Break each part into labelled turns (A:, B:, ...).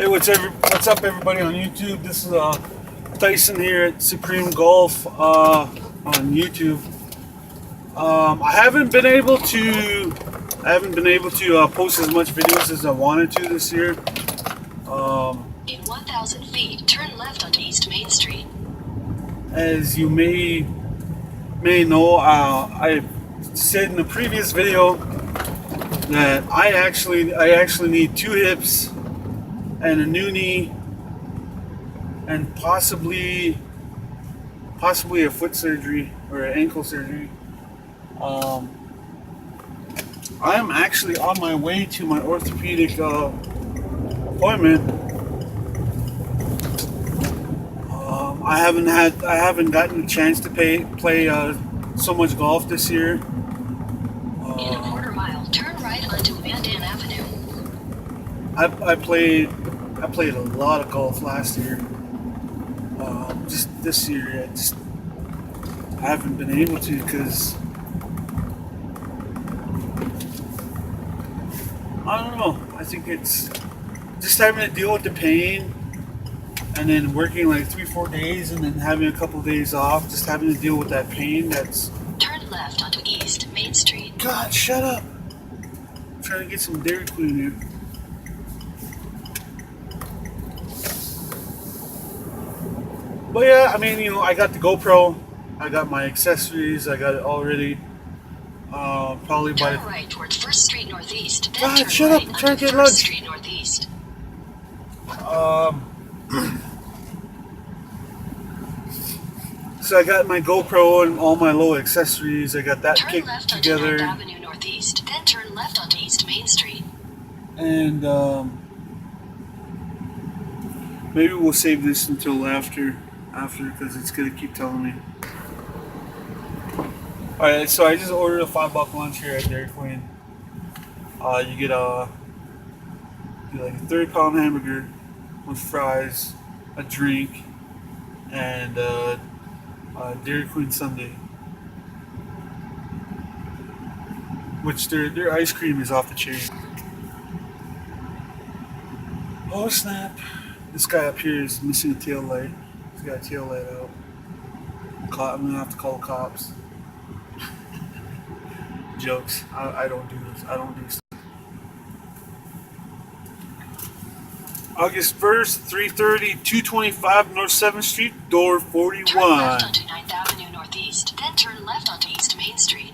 A: Hey, what's up, everybody on YouTube? This is Tyson here at Supreme Golf on YouTube. I haven't been able to post as much videos as I wanted to this year.
B: In 1,000 feet, turn left onto East Main Street.
A: As you may know, I said in the previous video that I actually need 2 hips and a new knee, and possibly a foot surgery or an ankle surgery. I am actually on my way to my orthopedic appointment. I haven't gotten a chance to play so much golf this year.
B: In a quarter mile, turn right onto Mandan Avenue.
A: I played a lot of golf last year. Just this year, I haven't been able to because I don't know. I think it's just having to deal with the pain, and then working like 3-4 days, and then having a couple of days off. Just having to deal with that pain. That's
B: turn left onto East Main Street.
A: God, shut up! I'm trying to get some Dairy Queen here. But yeah, I mean, I got the GoPro, I got my accessories, I got it already. Probably by
B: turn right towards First Street Northeast. Then
A: God,
B: turn
A: shut
B: right
A: up! I'm trying to get
B: First
A: lunch.
B: Street Northeast.
A: So I got my GoPro and all my little accessories. I got that
B: turn
A: kicked
B: left
A: together.
B: onto 9th Avenue Northeast. Then turn left onto East Main Street.
A: And maybe we'll save this until after because it's gonna keep telling me. Alright, so I just ordered a $5 lunch here at Dairy Queen. You get like a 30-pound hamburger with fries, a drink, and a Dairy Queen sundae. Which their ice cream is off the chain. Oh snap! This guy up here is missing a tail light. He's got a tail light out. I'm gonna have to call the cops. Jokes. I don't do this. I don't do stuff. August 1st, 3:30, 225 North 7th Street, door 41.
B: Turn left onto 9th Avenue Northeast. Then turn left onto East Main Street.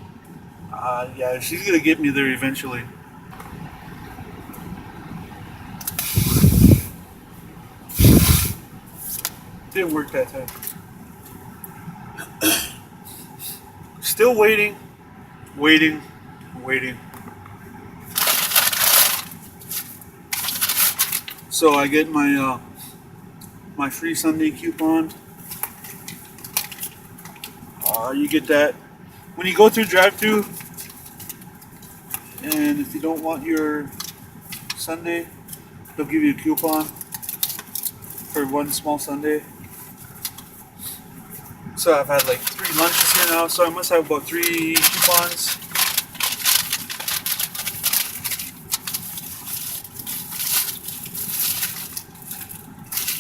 A: Yeah, she's gonna get me there eventually. Didn't work that time. Still waiting. So I get my my free Sunday coupon. You get that when you go through drive-thru, and if you don't want your Sunday, they'll give you a coupon for one small Sunday. So I've had like 3 lunches here now, so I must have about 3 coupons.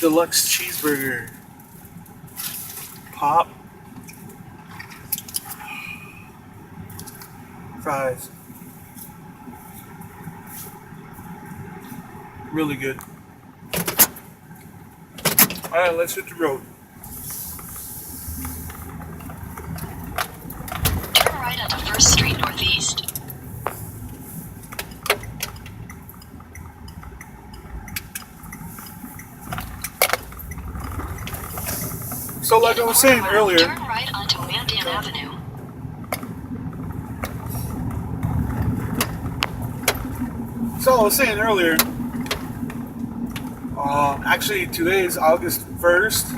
A: Deluxe cheeseburger. Pop. Fries. Really good. Alright, let's hit the road.
B: Turn right onto First Street Northeast.
A: So like I was saying earlier,
B: turn right onto Mandan Avenue.
A: Actually today is August 1st.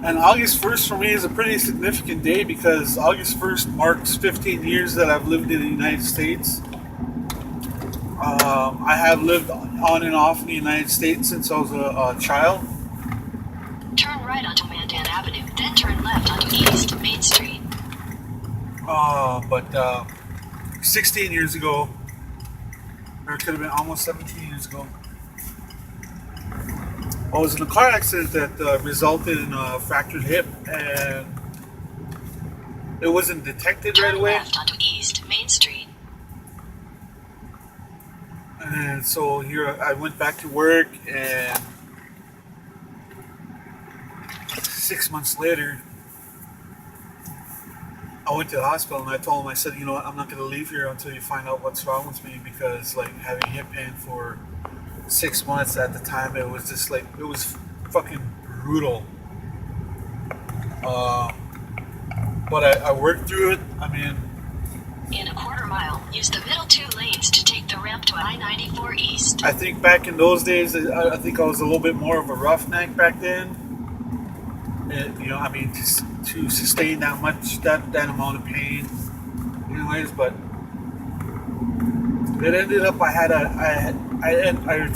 A: And August 1st for me is a pretty significant day because August 1st marks 15 years that I've lived in the United States. I have lived on and off in the United States since I was a child.
B: Turn right onto Mandan Avenue, then turn left onto East Main Street.
A: But 16 years ago, or it could have been almost 17 years ago. I was in a car accident that resulted in a fractured hip, and it wasn't detected right
B: Turn
A: away.
B: left onto East Main Street.
A: And so here I went back to work, and 6 months later, I went to the hospital and I told him, I said, you know what, I'm not going to leave here until you find out what's wrong with me, because like having hip pain for 6 months at the time, it was just like, it was fucking brutal. But I worked through it. I mean,
B: In a quarter mile, use the middle 2 lanes to take the ramp to I-94 East.
A: I think back in those days, I think I was a little bit more of a roughneck back then. And, you know, I mean, to sustain that much, that amount of pain, anyways. But it ended up, I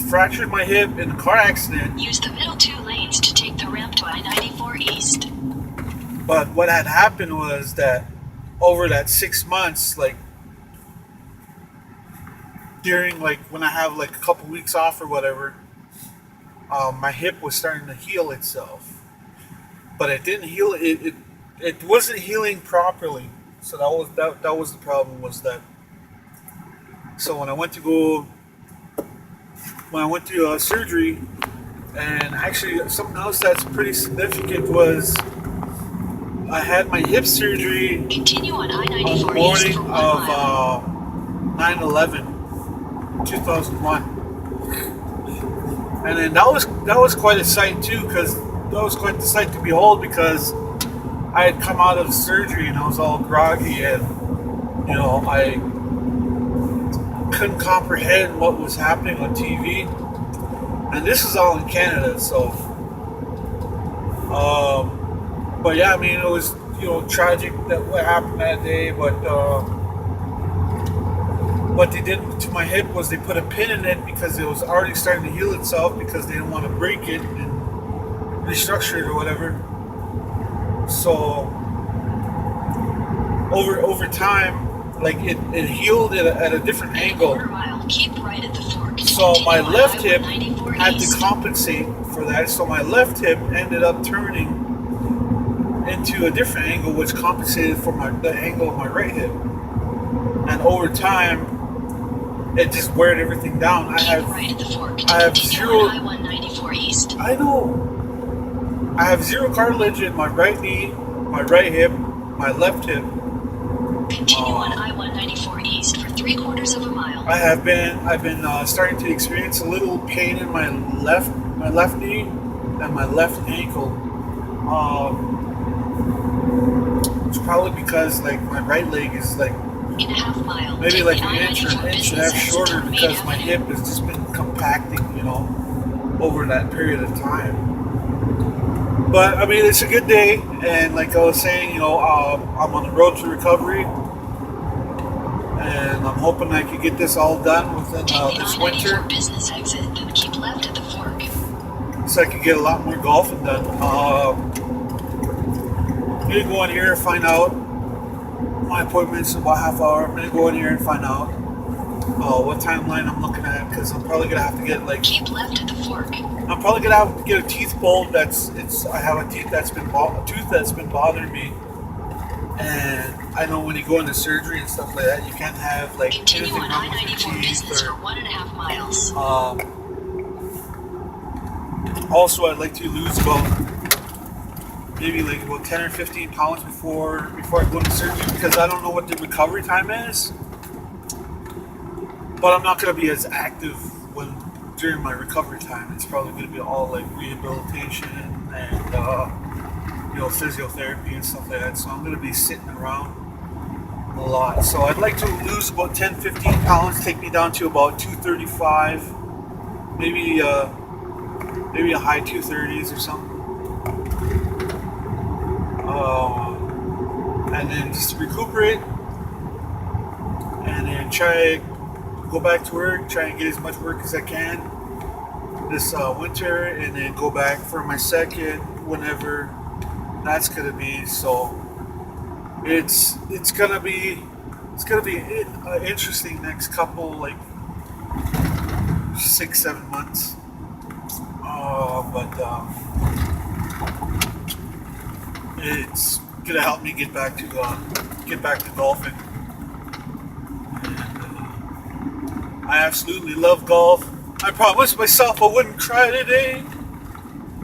A: fractured my hip in a car accident.
B: Use the middle 2 lanes to take the ramp to I-94 East.
A: But what had happened was that over that 6 months, like during like when I have like a couple weeks off or whatever, my hip was starting to heal itself. But it didn't heal. It wasn't healing properly. So that was the problem. Was that? So when I went to surgery, and actually something else that's pretty significant was I had my hip surgery
B: Continue on
A: on the
B: I-94 East
A: morning
B: for 1
A: of
B: mile.
A: 9/11/2001, and then that was quite a sight too, because that was quite the sight to behold, because I had come out of surgery and I was all groggy, and you know, I couldn't comprehend what was happening on TV, and this is all in Canada, so but yeah, I mean, it was, you know, tragic that what happened that day, but what they did to my hip was they put a pin in it because it was already starting to heal itself, because they didn't want to break it and restructure it or whatever. So over time, like it healed at a different angle.
B: Quarter mile, keep right at the fork.
A: So my
B: Continue on
A: left hip
B: I-194
A: had to
B: East.
A: compensate for that. So my left hip ended up turning into a different angle, which compensated for the angle of my right hip. And over time, it just weared everything down.
B: Keep right at the fork.
A: I have
B: Continue
A: zero.
B: on I-194 East.
A: I know. I have zero cartilage in my right knee, my right hip, my left hip.
B: Continue on I-194 East for 3/4 of a mile.
A: I've been starting to experience a little pain in my left knee and my left ankle. It's probably because like my right leg is like
B: In a half mile,
A: maybe
B: take
A: like
B: the
A: an inch or
B: I-94
A: an inch and a
B: business
A: half
B: exit
A: shorter,
B: on Main
A: because my
B: Avenue.
A: hip has just been compacting, you know, over that period of time. But I mean, it's a good day, and like I was saying, you know, I'm on the road to recovery, and I'm hoping I can get this all done within
B: Take the
A: this
B: I-94
A: winter,
B: business exit, then keep left at the fork.
A: so I can get a lot more golfing done. I'm gonna go in here and find out. My appointment's in about half hour. I'm gonna go in here and find out what timeline I'm looking at, because I'm probably gonna have to get like
B: Keep left at the fork.
A: I'm probably gonna have to get a teeth pulled. I have a tooth that's been bothering me, and I know when you go into surgery and stuff like that, you can't have like
B: Continue
A: anything
B: on
A: wrong with
B: I-94
A: your
B: business
A: teeth.
B: for 1.5 miles.
A: Also, I'd like to lose maybe like about 10 or 15 pounds before I go into surgery, because I don't know what the recovery time is. But I'm not gonna be as active during my recovery time. It's probably going to be all like rehabilitation and you know, physiotherapy and stuff like that. So I'm going to be sitting around a lot. So I'd like to lose about 10-15 pounds, take me down to about 235, maybe a high 230s or something. And then just recuperate, and then go back to work, try and get as much work as I can this winter, and then go back for my second whenever that's gonna be. So it's gonna be an interesting next couple, like 6-7 months. But it's gonna help me get back to golfing. And, I absolutely love golf. I promised myself I wouldn't cry today.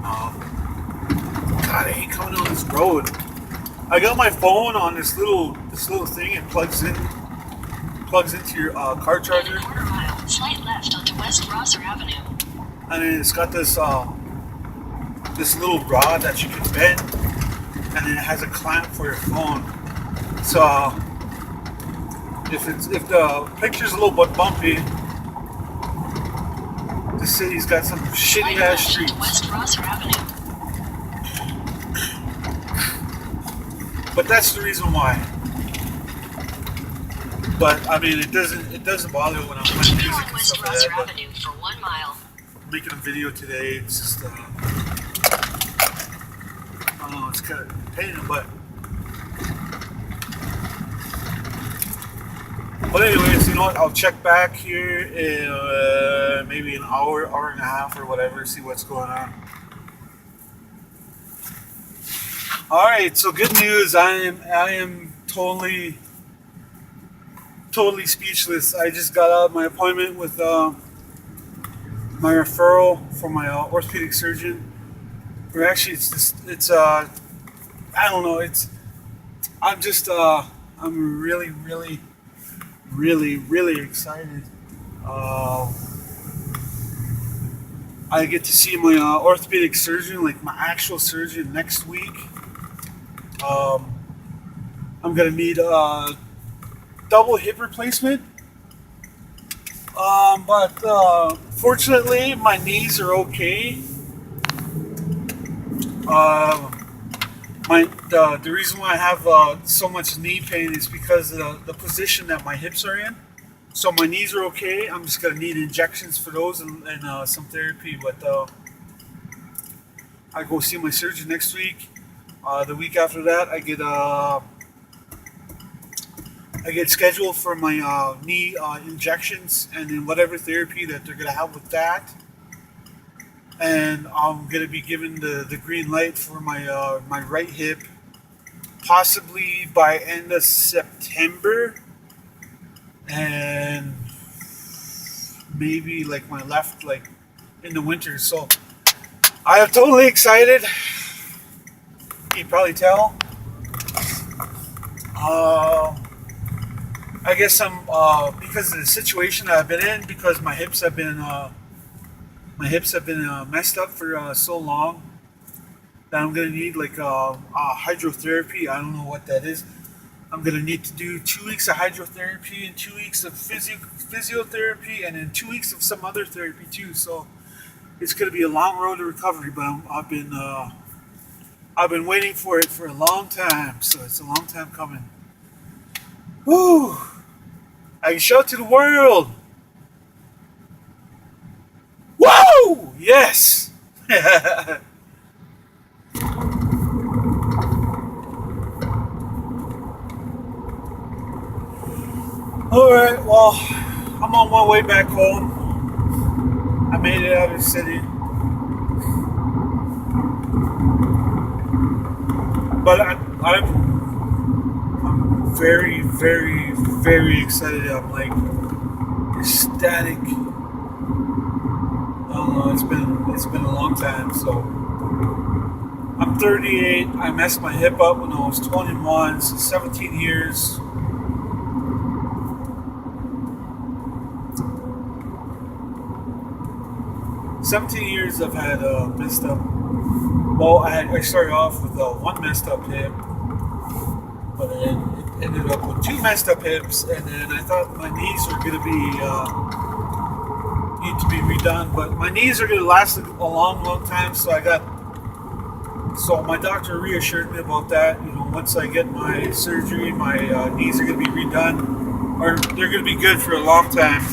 A: God, I hate coming on this road. I got my phone on this little thing. It plugs into your car charger.
B: In a quarter mile, slight left onto West Rosser Avenue.
A: And then it's got this little rod that you can bend, and then it has a clamp for your phone. So if the picture's a little bit bumpy, the city's got some shitty ass streets.
B: West Rosser Avenue.
A: But that's the reason why. But I mean, it doesn't bother when I'm playing
B: Continue
A: music
B: on
A: and
B: West
A: stuff like
B: Rosser
A: that. But
B: Avenue for 1 mile.
A: making a video today, it's just I don't know, it's kind of a pain in the butt. But anyways, you know what? I'll check back here in maybe an hour and a half or whatever, see what's going on. All right, so good news. I am totally speechless. I just got out of my appointment with my referral from my orthopedic surgeon. Or actually, I don't know. I'm really excited. I get to see my orthopedic surgeon, like my actual surgeon, next week. I'm gonna need a double hip replacement. But fortunately, my knees are okay. The reason why I have so much knee pain is because of the position that my hips are in. So my knees are okay. I'm just gonna need injections for those and some therapy. But I go see my surgeon next week. The week after that, I get scheduled for my knee injections and then whatever therapy that they're gonna have with that. And I'm gonna be given the green light for my right hip, possibly by end of September, and maybe like my left, like in the winter. So I am totally excited. You can probably tell. I guess I'm because of the situation that I've been in, because my hips have been messed up for so long that I'm gonna need like hydrotherapy. I don't know what that is. I'm gonna need to do 2 weeks of hydrotherapy and 2 weeks of physiotherapy and then 2 weeks of some other therapy too. So it's gonna be a long road to recovery. But I've been waiting for it for a long time. So it's a long time coming. Woo! I can show it to the world. Whoa! Yes! Alright, well, I'm on my way back home. I made it out of the city. But I'm very, very, very excited. I'm like ecstatic. I don't know, it's been a long time. So I'm 38. I messed my hip up when I was 21, so 17 years. I've had messed up. Well, I started off with one messed up hip, but then it ended up with 2 messed up hips, and then I thought my knees were going to need to be redone, but my knees are going to last a long time. So my doctor reassured me about that. You know, once I get my surgery, my knees are going to be redone, or they're going to be good for a long time.